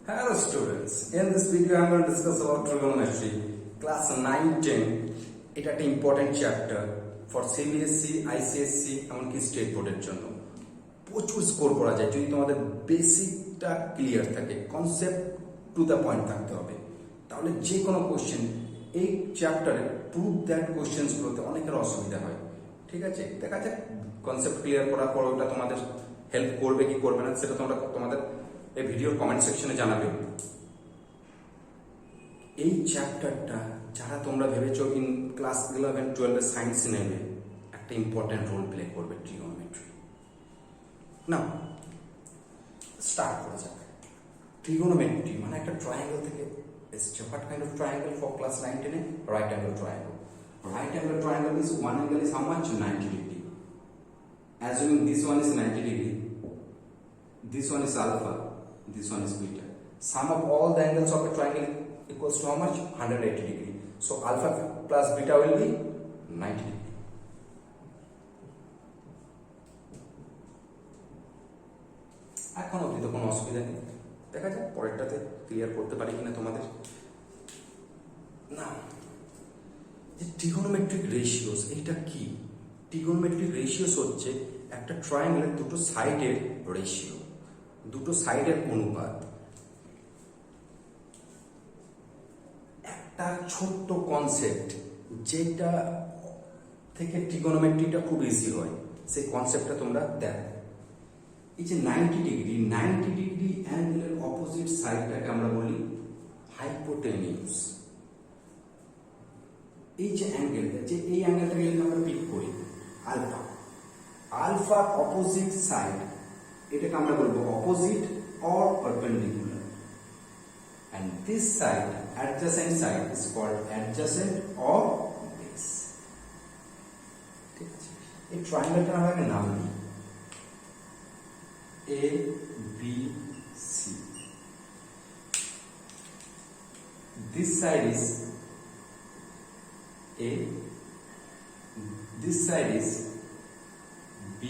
Hello students, in this video I am going to discuss about trigonometry, class 9-10. এটা একটা important chapter for CBSE, ICSE এমনকি state বোর্ডের জন্য। প্রচুর score করা যায় যদি তোমাদের বেসিকটা ক্লিয়ার থাকে, কনসেপ্ট টু দ্য পয়েন্ট থাকতে হবে, তাহলে যে কোনো কোশ্চেন এই চ্যাপ্টারে প্রুভ দ্যাট কোশ্চেন্সগুলোতে অনেকের অসুবিধা হয়। ঠিক আছে, দেখা যাক কনসেপ্ট ক্লিয়ার করার পর ওটা তোমাদের হেল্প করবে কি করবে না সেটা তোমরা তোমাদের এই ভিডিওর কমেন্ট সেকশনে জানাবে। এই চ্যাপ্টারটা যারা তোমরা ভেবেছো ইন ক্লাস 11-12 সায়েন্স নেবে, একটা ইম্পর্টেন্ট রোল প্লে করবে ট্রিগোনোমেট্রি। না, স্টার্ট করা যাক। ট্রিগোনোমেট্রি মানে একটা ট্রায়াঙ্গেল থেকে এসছে। What kind of triangle for class 9-10? Right angle triangle. Right angle triangle is one angle is how much? 90 degree. Assuming this one is 90 degree, this one is alpha, this one is beta. Sum of all the angles of a triangle equals to how much? 180 degree. So alpha plus beta will be 90 degree. এখন অবধি তো কোনো অসুবিধা নেই, দেখা যাক পরেরটাতে clear করতে পারি কিনা তোমাদের। না, যে ট্রিগোনোমেট্রিক রেশিওস এইটা কি? ট্রিগোনোমেট্রিক রেশিওস হচ্ছে একটা ট্রায়াঙ্গেলের দুটো সাইডের রেশিও, দুটো সাইডের অনুপাত। একটা ছোট্ট কনসেপ্ট যেটা থেকে ট্রিগোনোমেট্রিটা খুব ইজি হয়, সেই কনসেপ্টটা তোমরা দেখো। এই যে 90 ডিগ্রি অ্যাঙ্গেলের অপোজিট সাইডটাকে আমরা বলি হাইপোটেনিউস। এই যে অ্যাঙ্গেলটা, যে এই অ্যাঙ্গেলটাকে যদি আমরা পিক করি আলফা, আলফার অপোজিট সাইড এটাকে আমরা বলবো opposite or perpendicular, and this side, adjacent side, is called adjacent or base. ঠিক আছে, এই ট্রায়াঙ্গেলটা আমরা একটা নাম দিই A B C. This side is A, this side is B,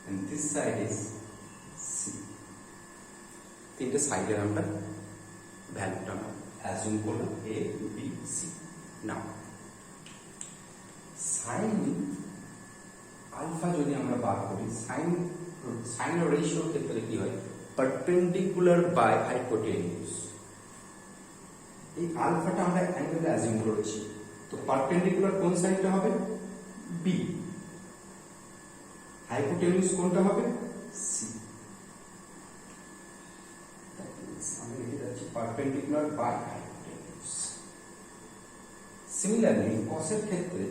and this side is C. তিনটে সাইডের আমরা ভ্যালুটা আমরা অ্যাজিউম করলাম A B C. Now sine alpha যদি আমরা বার করি, সাইন রেশিওর ক্ষেত্রে কি হয়? Perpendicular by hypotenuse. এই আলফাটা আমরা অ্যাঙ্গেলে অ্যাজিউম করেছি, তো পারপেন্ডিকুলার কোন সাইডটা হবে? বি। হাইপোটেনিউস কোনটা হবে? সি। আমি লিখে যাচ্ছি পারপেন্ডিকুলার বাই হাইপোটেনিউস। সিমিলারলি কসের ক্ষেত্রে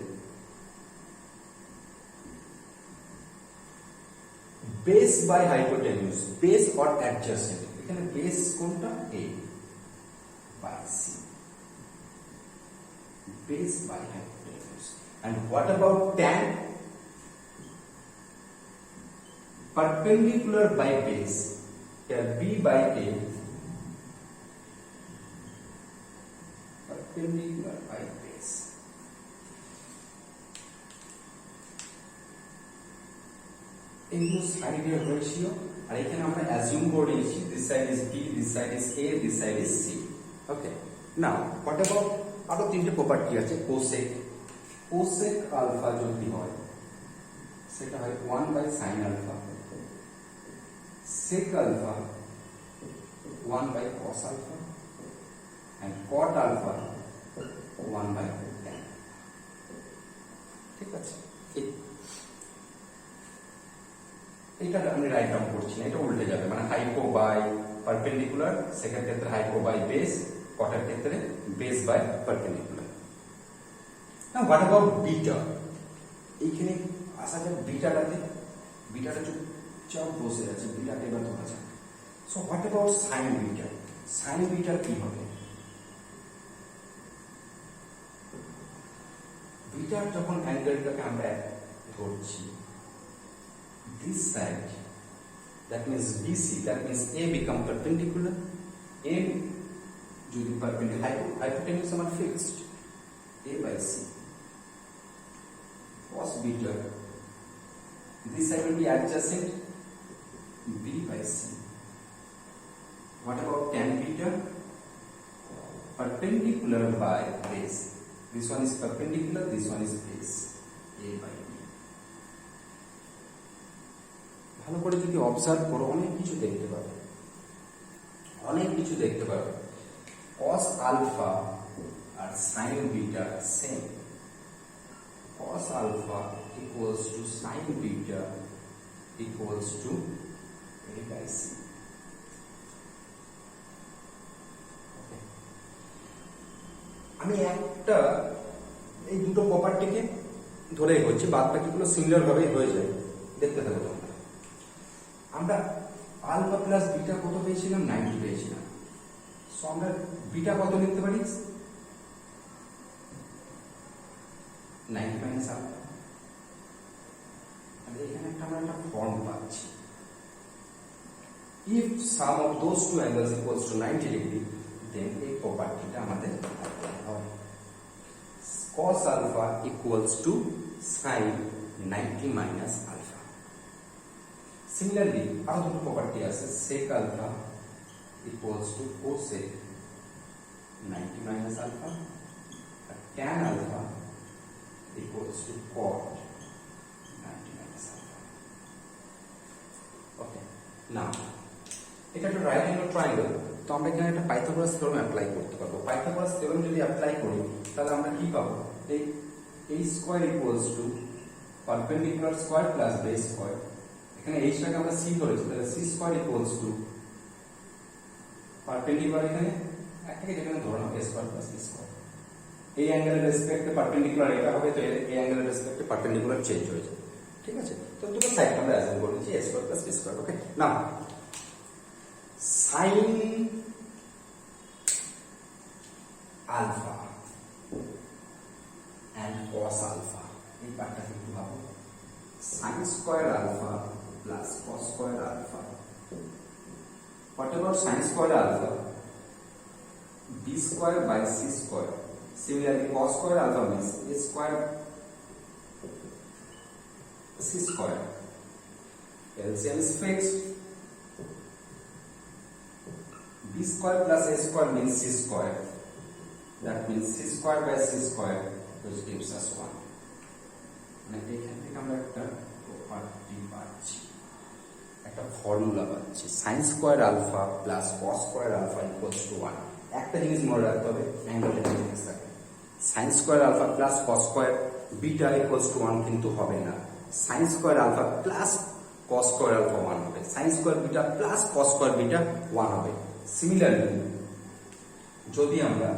base by hypotenuse, base or adjacent, এখানে বেস কোনটা? A by C, base by hypotenuse. And what about tan? Perpendicular by base, here B by A, perpendicular by base. এগুলো সাইডের ratio, আর এখানে আমরা assume করে নিয়েছি this side is B, this side is A, this side is C. Okay, now what about আরো তিনটে property আছে। Cosec, cosec alpha যদি হয় সেটা হয় 1 by sine alpha, sec alpha 1 by cos alpha, and cot alpha 1 by tan. ঠিক আছে, এটা আমি রাইট ডাউন করছি না, এটা উল্টে যাবে, মানে হাইপো বাই পারপেন্ডিকুলার, সেকেন্ড ক্ষেত্রে হাইপো বাই বেস, কটার ক্ষেত্রে base by perpendicular. Now what about beta? এইখানে আসা যাক বিটাটাতে, বিটাটা চুপচাপ বসে আছে, বিটাকে এবার ধরা যাক। So what about sine beta? Sine বিটার কি হবে? বিটার যখন অ্যাঙ্গেলটাকে আমরা ধরছি, this side, that means BC, that means A become perpendicular, A যদি পারপেন্ডিকুলার, হাইপোটেনিউস আমার fixed A by C, cos beta, this side will be adjacent B by C. What about tan beta perpendicular by base. This one is perpendicular, this one is base. A by B. ভালো করে যদি observe করো অনেক কিছু দেখতে পাবে, অনেক কিছু দেখতে পাবে। cos alpha R sin beta same. cos alpha equals to sin beta equals to A by C. আমি একটা এই দুটো প্রপার্টিকে ধরে এগোচ্ছি, বাদ বাকিগুলো সিমিলার ভাবেই হয়ে যায়, দেখতে থাকো তোমরা। আমরা আলফা প্লাস বিটা কত পেয়েছিলাম? 90 পেয়েছিলাম। সো আমরা বিটা কত লিখতে পারি? 90 মাইনাস আলফা। আর এখানে আমরা একটা ফর্ম পাচ্ছি, if sum of those two angles equals to 90 degree, then এই প্রপার্টিটা আমাদের অ্যাপ্লাই হয়। cos alpha equals to sin 90 minus alpha. Similarly, আরো দুটো প্রপার্টি আছে, sec alpha equals to cosec 90 minus alpha, R tan alpha equals to cot 90 minus alpha. Okay, now এটা একটা right angle triangle, তো আমরা এখানে একটা পাইথাগোরাস থিওরেম অ্যাপ্লাই করতে পারবো। পাইথাগোরাস থিওরেম যদি অ্যাপ্লাই করি তাহলে আমরা কি পাবো? এই a square equals to perpendicular square plus base square. এখানে h টাকে আমরা c ধরেছি, তাহলে c square equals to perpendicular, এখানে একটাকে যেখানে ধরলাম a square plus b square. এই অ্যাঙ্গেলের রেসপেক্টে পারপেন্ডিকুলার এটা হবে, তো এই অ্যাঙ্গেলের রেসপেক্টে পারপেন্ডিকুলার চেঞ্জ হয়ে যাবে। ঠিক আছে, তো দুটো সাইড আমরা অ্যাসাইন করে দিচ্ছি a square plus b square. Okay, now sin alpha and cos alpha, এই পার্টটা কিন্তু ভাবো, sin square alpha plus cos square alpha. What about sin square alpha? B square by C square. Similarly, cos square alpha means A square C square. LCM is fixed. B square plus A square means C square. That means C square by C square, which gives us 1. মানে এখান থেকে আমরা একটা property পাচ্ছি, একটা formula পাচ্ছি, sin square alpha plus cos square alpha equals to 1. একটা জিনিস মনে রাখতে হবে, অ্যাঙ্গেলটা ঠিক থাকে। sin square alpha plus cos square beta equals to 1 কিন্তু হবে না, sin square alpha plus cos square alpha 1 হবে, sin square beta plus cos square beta 1 হবে। সিমিলারলি যদি আমরা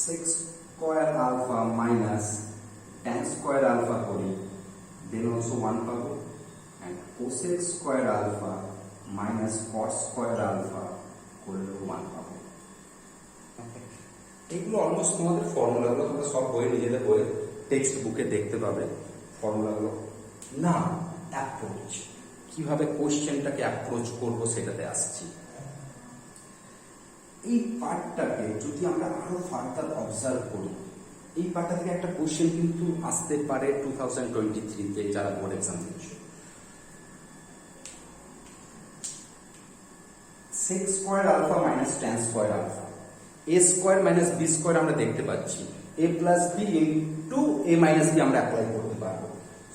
sec square alpha minus tan square alpha করি, then also 1 পাবো, and cosec square alpha minus cot square alpha করলেও 1 পাবো। এগুলো almost তোমাদের ফর্মুলাগুলো তোমরা সব বইয়ে নিজেদের বইয়ে টেক্সট বুকে দেখতে পাবে ফর্মুলাগুলো। না, অ্যাপ্রোচ কিভাবে কোশ্চেনটাকে অ্যাপ্রোচ করবো সেটাতে আসছি। এই পার্টটাকে যদি আমরা আরো ফার্দার অবজার্ভ করি, এই পার্টটা থেকে একটা কোশ্চেন কিন্তু আসতে পারে 2023-তে যারা বোর্ড এক্সাম দিচ্ছে। sec square alpha minus tan square alpha, a square minus b square আমরা দেখতে পাচ্ছি, a plus b into a minus b আমরা অ্যাপ্লাই করতে পারবো।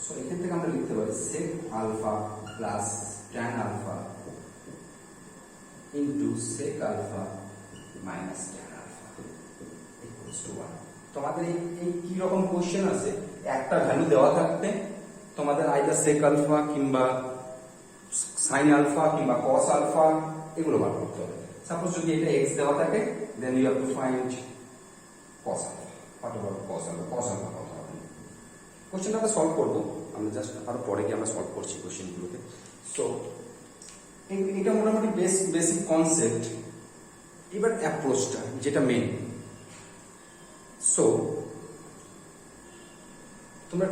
সো এখান থেকে আমরা লিখতে পারি sec alpha plus tan alpha into sec alpha minus tan alpha equals to 1. তোমাদের এই কি রকম কোশ্চেন আছে, একটা ভ্যালু দেওয়া থাকবে, তোমাদের আইদার sec alpha কিংবা sin alpha কিংবা cos alpha এগুলো বার করতে হবে। সাপোজ যদি এটা x দেওয়া থাকে, then you have to find cos alpha. What about cos alpha? Cos alpha কত হবে? কোশ্চেনটা আমরা সলভ করব, আমরা জাস্ট আর পরে গিয়ে আমরা সলভ করছি কোশ্চেনগুলোকে। সো এটা মোটামুটি বেসিক কনসেপ্ট। এবার অ্যাপ্রোচটা যেটা মেন। সো তোমরা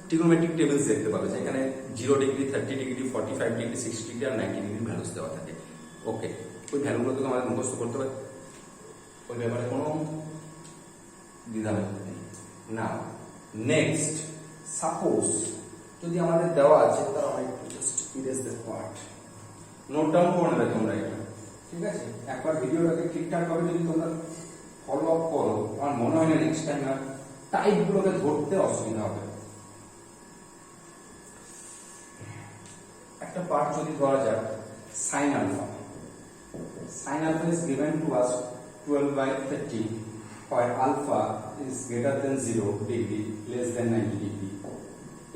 ট্রিগোনোমেট্রিক টেবিলস দেখতে পাবে, যেখানে 0 ডিগ্রি, 30 ডিগ্রি, 45 ডিগ্রি, 60 ডিগ্রি আর 90 ডিগ্রি ভ্যালুস দেওয়া থাকে। ওকে, ওই ভ্যালুগুলো তো আমাদের মুখস্থ করতে হবে, ওই ব্যাপারে কোনো দ্বিধাবোধ নেই। না, নেক্সট সাপোজ যদি আমাদের দেওয়া আছে, তার একটু just erase the part, note down করে নেবে তোমরা এটা, ঠিক আছে? একবার ভিডিওটাকে ঠিকঠাক ভাবে যদি তোমরা ফলো আপ করো, আমার মনে হয় না নেক্সট টাইম আর টাইপগুলোকে ধরতে অসুবিধা হবে। একটা পার্ট যদি ধরা যাক sin alpha. Sin alpha is given to us 12/30 where alpha is greater than 0 degree, less than 90 degree.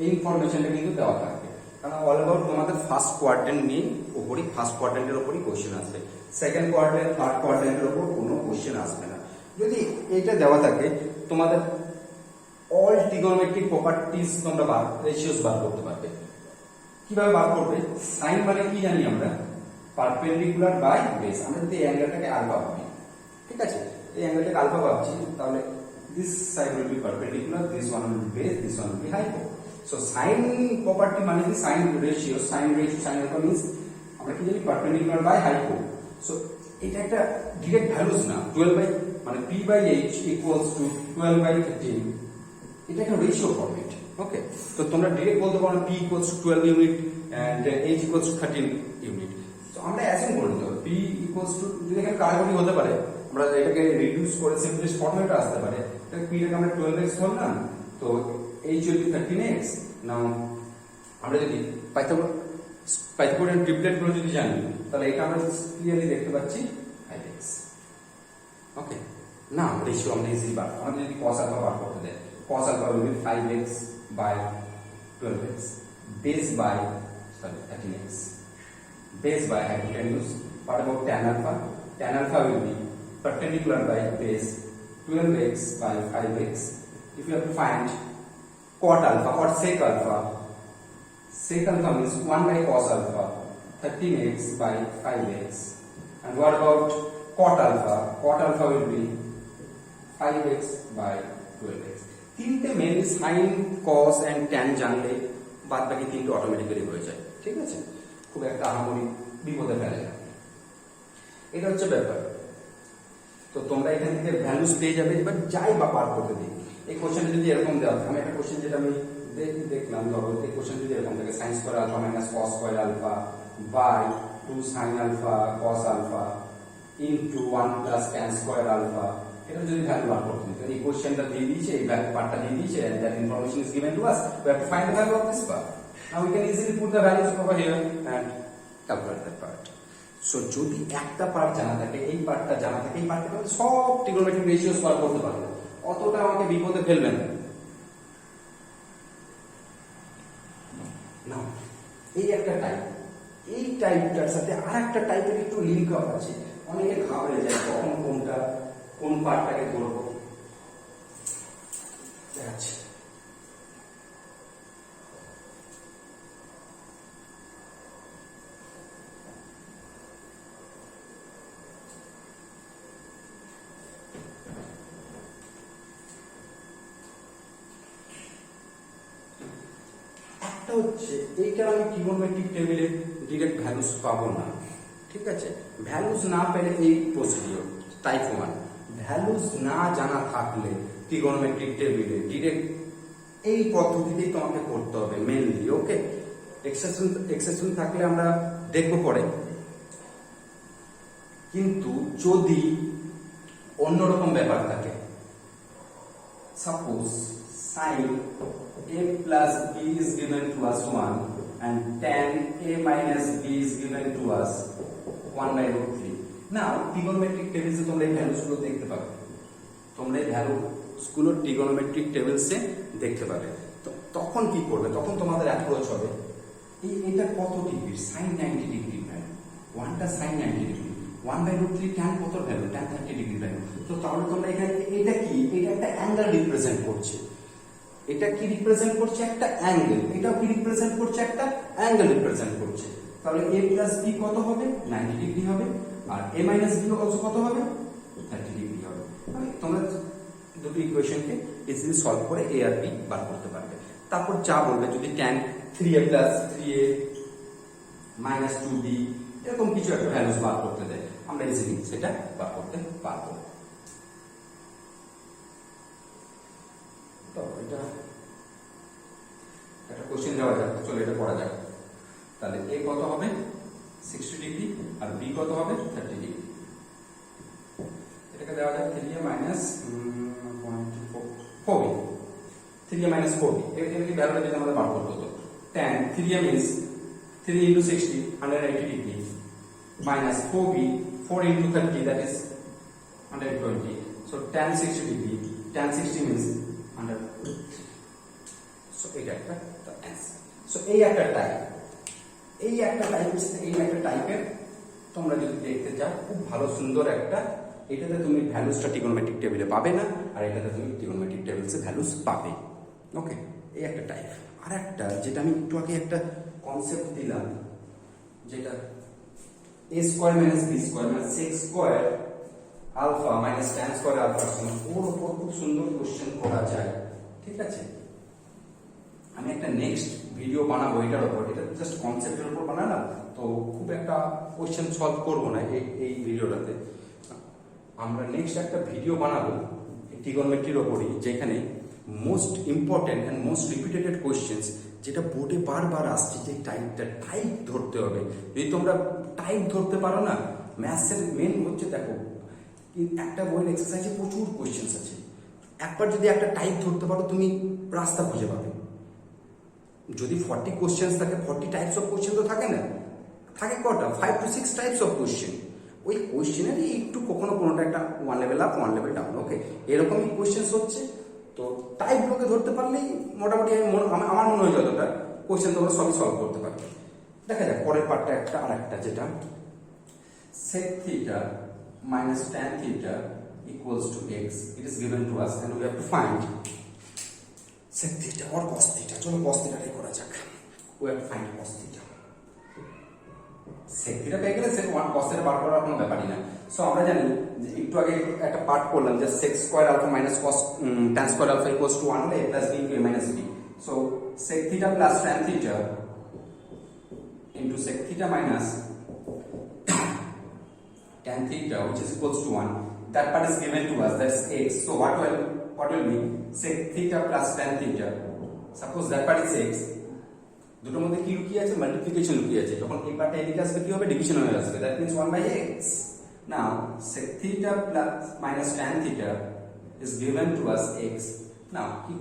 এই ইনফরমেশনটা কিন্তু দেওয়া থাকবে, কারণ অল অ্যাবাউট তোমাদের ফার্স্ট কোয়াড্রেন্ট নিয়ে উপরই, ফার্স্ট কোয়াড্রেন্টের উপরই কোশ্চেন আসবে, সেকেন্ড কোয়াড্রেন্ট থার্ড কোয়াড্রেন্টের উপর কোনো কোশ্চেন আসবে না। যদি এইটা দেওয়া থাকে তোমাদের অল ট্রিগোনোমেট্রিক প্রপার্টিজ তোমরা রেশিওস বার করতে পারবে। কিভাবে বার করবে? সাইন মানে কি জানি আমরা, পারপেন্ডিকুলার বাই বেস। আমরা যদি এই অ্যাঙ্গেলটাকে আলফা ভাবি, ঠিক আছে, এই অ্যাঙ্গেলটাকে আলফা ভাবছি, তাহলে this side will be perpendicular, this one will be base, this one will be hypo. So sine property মানে কি sine ratio, sine alpha means আমরা কি জানি পারপেন্ডিকুলার বাই হাইপো। সো এটা একটা ডিরেক্ট ভ্যালুস না, 12 বাই মানে p by h equals to 12/13, এটা একটা রেশিও ফরম্যাট। ওকে, তো তোমরা ডিরেক্ট বলতে পারো p equals to 12 unit and h equals to 13 unit. তো আমরা অ্যাজিউম করে নিতে হবে p ইকুয়ালস টু, যদি এখানে কাটাকুটি হতে পারে, আমরা এটাকে রিডিউস করে সিম্পলিস্ট ফরম্যাটে আসতে পারে। তাহলে p টাকে আমরা 12x ধরলাম, তো h উইল বি 13x। নাও আমরা যদি পাইথাগোরিয়ান ট্রিপলেট গুলো যদি জানি, তাহলে এটা আমরা ক্লিয়ারলি দেখতে পাচ্ছি 5x। ওকে, না রেশিও আমরা ইজিলি বার, আমাদের যদি cos আলফা বার করতে দেয়, cos alpha will be 5x by 12x, base by 13x, base by hypotenuse. What about tan alpha? Tan alpha will be perpendicular by base 12x by 5x. If you have to find cot alpha or sec alpha means 1 by cos alpha, 13x by 5x. And what about cot alpha? Cot alpha will be 5x by 12x. তিনটে mainly sine, cos and tan জানলে বাদ বাকি তিনটে automatically হয়ে যায়, ঠিক আছে? খুব একটা আহামরি বিপদে ফেলে না, এটা হচ্ছে ব্যাপার। তো তোমরা এখান থেকে ভ্যালুস পেয়ে যাবে। এবার যাই বা বার করতে দিই, এই কোশ্চেনটা যদি এরকম দেওয়া, আমি একটা কোশ্চেন যেটা আমি দেখলাম, ধরো এই কোশ্চেন যদি এরকম থাকে, sine square alpha minus cos square alpha by 2 sine alpha cos alpha into 1 plus tan square alpha, এটা যদি ভ্যালু বার করতে দিই, এই কোশ্চেনটা দিয়ে দিয়েছে, এই পার্টটা দিয়ে দিয়েছে, and that information is given to us, we have to find the value of this part. Now we can easily put the values over here and calculate that part. So যদি একটা পার্ট জানা থাকে, এই পার্টটা জানা থাকে, এই পার্টটা আমরা সব ট্রিগোনোমেট্রিক রেশিওস বার করতে পারবো, অতটা আমাকে বিপদে ফেলবেন না। এই একটা টাইপ, এই টাইপটার সাথে আরেকটা টাইপের একটু লিঙ্ক আপ আছে, অনেকে ঘাবড়ে যায় কখন কোনটা কোন পার্টটাকে ধরবো। আচ্ছা, একটা হচ্ছে এইটা আমি ট্রিগোনোমেট্রিক টেবিলে ডিরেক্ট ভ্যালুস পাবো না, ঠিক আছে? ভ্যালুস না পেলে এই প্রসিডিওর টাইপ 1, ভ্যালুস না জানা থাকলে ট্রিগোনোমেট্রিক টেবিলে ডিরেক্ট এই পদ্ধতিতেই তোমাকে করতে হবে মেনলি। ওকে, এক্সেপশন থাকলে আমরা দেখবো পরে, কিন্তু যদি অন্যরকম ব্যাপার থাকে, suppose sin a plus b is given to us 1 and tan a minus b is given to us 1/√3. Now trigonometric tables এ তোমরা এই ভ্যালুস গুলো দেখতে পাবে, তোমরা এই ভ্যালুস গুলো trigonometric tables এ দেখতে পাবে। তো তখন কি করবে? তখন তোমাদের অ্যাপ্রোচ হবে এটা কত ডিগ্রি, sin 90 ডিগ্রি ভ্যালু, 1টা sin 90 ডিগ্রি, 1/√3 tan কত ভ্যালু, tan 30 ডিগ্রি ভ্যালু। তো তাহলে তোমরা এখানে এটা কি, এটা একটা অ্যাঙ্গেল রিপ্রেজেন্ট করছে, এটা কি রিপ্রেজেন্ট করছে, একটা অ্যাঙ্গেল, এটাও কি রিপ্রেজেন্ট করছে, একটা অ্যাঙ্গেল রিপ্রেজেন্ট করছে। তাহলে a প্লাস b কত হবে, 90 ডিগ্রি হবে, আর a মাইনাস b অলসো কত হবে, 30 ডিগ্রি হবে। তোমরা দুটো ইকুয়েশনকে ইজিলি সলভ করে a আর b বার করতে পারবে। তারপর যা বলবে, যদি tan 3a plus 3a minus 2b এরকম কিছু একটা ভ্যালুস বার করতে দেয়, আমরা ইজিলি সেটা বার করতে পারবো। তো এটা একটা কোশ্চেন দেওয়া যাক, চলো এটা পড়া যাক। তাহলে a কত হবে, 60 ডিগ্রি, আর বি কত হবে 30 ডিগ্রি। এটাকে দেওয়া যায় 3a minus 4b, 3a minus 4b, এর ভ্যালুটা যদি আমাদের বার করতে হতো, tan 3a means 3 into 60 180 degree minus 4b 4 into 30 that is 120, so tan 60 degree, tan 60 means 100, so এটা একটা অ্যান্সার। সো এই একটা টাইপের তোমরা যদি দেখতে চাও খুব ভালো সুন্দর একটা, এটাতে তুমি ভ্যালুসটা ট্রিগোনোমেট্রিক টেবিলে পাবে না, আর এটাতে তুমি ট্রিগোনোমেট্রিক টেবিলসে ভ্যালুস পাবে। ওকে, এই একটা টাইপ। আর একটা যেটা আমি একটু আগে একটা কনসেপ্ট দিলাম, যেটা a square minus b square মানে sec square alpha minus tan square alpha সমান, ওর উপর খুব সুন্দর কোশ্চেন করা যায়। ঠিক আছে, আমি একটা নেক্সট ভিডিও বানাবো এটার উপর, এটা জাস্ট কনসেপ্টের উপর বানালাম, তো খুব একটা কোশ্চেন সলভ করব না এই ভিডিওটাতে। আমরা নেক্সট একটা ভিডিও বানাবো ট্রিগোনোমেট্রির উপরই, যেখানে most important and most repeated questions, যেটা বোর্ডে বারবার আসছে, যে টাইপ ধরতে হবে। যদি তোমরা টাইপ ধরতে পারো না, ম্যাথসের মেন হচ্ছে, দেখো একটা বইয়ের এক্সারসাইজে প্রচুর কোশ্চেন্স আছে, একবার যদি একটা টাইপ ধরতে পারো তুমি রাস্তা খুঁজে পাবে। যদি 40 কোশ্চেন্স থাকে, 40 টাইপস অফ কোশ্চেন তো থাকে না, থাকে কটা 5 to 6 টাইপস অফ কোশ্চেন। ওই কোশ্চেনেরই একটু কখনো কোনোটা একটা 1 লেভেল আপ 1 লেভেল ডাউন, ওকে, এরকমই কোশ্চেন্স হচ্ছে। তো টাইপগুলোকে ধরতে পারলেই মোটামুটি আমার মনে হয় যতটা কোশ্চেন তোমরা সবই সলভ করতে পারবে। দেখা যাক পরের পার্টটা আর একটা, যেটা sec theta minus tan theta equals to x, it is given to us and we have to find sec theta or cos theta। চলো cos theta টাই করা যাক, we have to find cos theta। sec theta পেয়ে গেলে sec 1 cos theta বার করার কোনো ব্যাপারই না। So আমরা জানি যে একটু আগে একটা পার্ট করলাম যে sec square alpha minus cos tan square alpha equals to 1 হলে a plus b into a minus b, so sec theta plus tan theta into sec theta minus tan theta, which is equals to 1, that part is given to us, that's x, so what will be sec theta plus tan theta, suppose that part is x, দুটোর মধ্যে কি লুকিয়ে আছে, multiplication লুকিয়ে আছে, যখন এই পার্টটা এদিকে আসবে কি হবে, ডিভিশন হয়ে আসবে, that means 1 by x। now sec theta plus minus tan theta is given to us x। now কি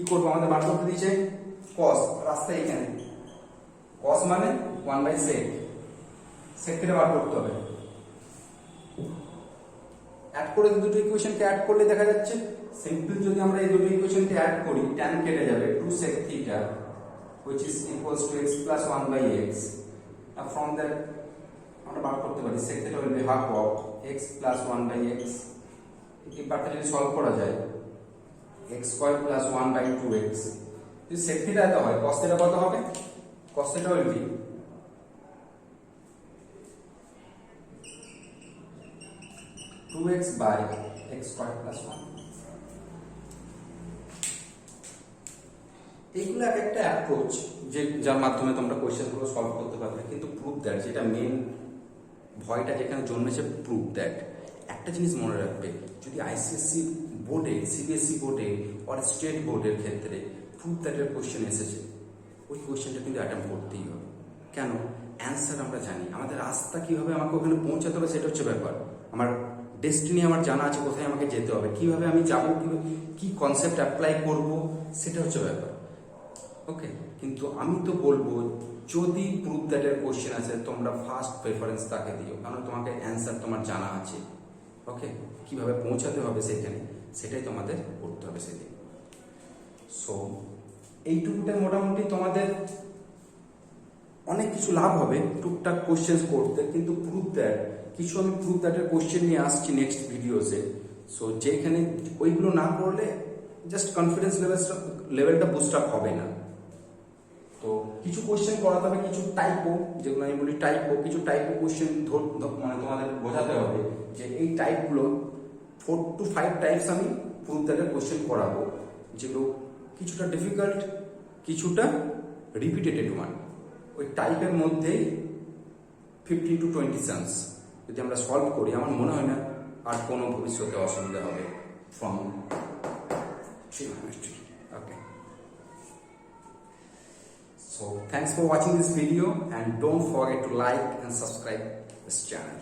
করব আমাদের বার করতে দিয়েছে cos, রাস্তা এখানে cos মানে 1 by sec theta বার করতে হবে। অ্যাড করে দুটো ইকুয়েশনকে অ্যাড করলে দেখা যাচ্ছে সিম্পল, যদি আমরা এই দুটো ইকুয়েশনকে অ্যাড করি tan কেটে যাবে, 2 sec theta which is equals to x plus 1 by x। now from that আমরা বার করতে পারি sec theta will be half of x plus 1 by x। এই পার্টটা যদি সলভ করা যায় x square plus 1 by 2x, যদি sec theta এত হয় cos theta কত হবে, cos theta will be 2x by x square plus 1। এইগুলো একটা অ্যাপ্রোচ যার মাধ্যমে তোমরা কোশ্চেনগুলো সলভ করতে পারবে, কিন্তু প্রুফ দ্যাট, যেটা মেন ভয়টা যেখানে জন্মেছে, প্রুফ দ্যাট। একটা জিনিস মনে রাখবে, যদি আইসিএসসি বোর্ডে, সিবিএসসি বোর্ডে আর স্টেট বোর্ডের ক্ষেত্রে প্রুফ দ্যাটের কোশ্চেন এসেছে, ওই কোশ্চেনটা কিন্তু অ্যাটেম্প করতেই হবে। কেন, অ্যান্সার আমরা জানি, আমাদের রাস্তা কীভাবে আমাকে ওখানে পৌঁছাতে হবে সেটা হচ্ছে ব্যাপার। আমার ডেস্টিনি আমার জানা আছে, কোথায় আমাকে যেতে হবে, কিভাবে আমি যাবো, কি কনসেপ্ট অ্যাপ্লাই করব, সেটা হচ্ছে ব্যাপার। ওকে, কিন্তু আমি তো বলবো যদি প্রুফ দ্যাটের কোশ্চেন আছে তোমরা ফার্স্ট প্রেফারেন্স তাকে দিও, কারণ তোমাকে অ্যান্সার তোমার জানা আছে। ওকে, কিভাবে পৌঁছাতে হবে সেখানে, সেটাই তোমাদের করতে হবে সেদিন। সো এইটুকুটাই মোটামুটি তোমাদের অনেক কিছু লাভ হবে টুকটাক কোশ্চেন করতে, কিন্তু প্রুফ দ্যাট কিছু আমি প্রুফ দ্যাটের কোশ্চেন নিয়ে আসছি নেক্সট ভিডিওসে। সো যেখানে ওইগুলো না করলে জাস্ট কনফিডেন্স লেভেলটা বুস্ট আপ হবে না। তো কিছু কোশ্চেন করাতে হবে, কিছু টাইপো, যেগুলো আমি বলি টাইপো, কিছু টাইপো কোশ্চেন মানে তোমাদের বোঝাতে হবে যে এই টাইপগুলো 4 to 5 টাইপস আমি প্রুফ দ্যাটের কোশ্চেন করাবো, যেগুলো কিছুটা ডিফিকাল্ট, কিছুটা রিপিটেটেড ওয়ান। ওই টাইপের মধ্যেই 15 to 20 চান্স যদি আমরা সলভ করি, আমার মনে হয় না আর কোনো ভবিষ্যতে অসুবিধা হবে from trigonometry. Okay, So thanks for watching this video and don't forget to like and subscribe this channel.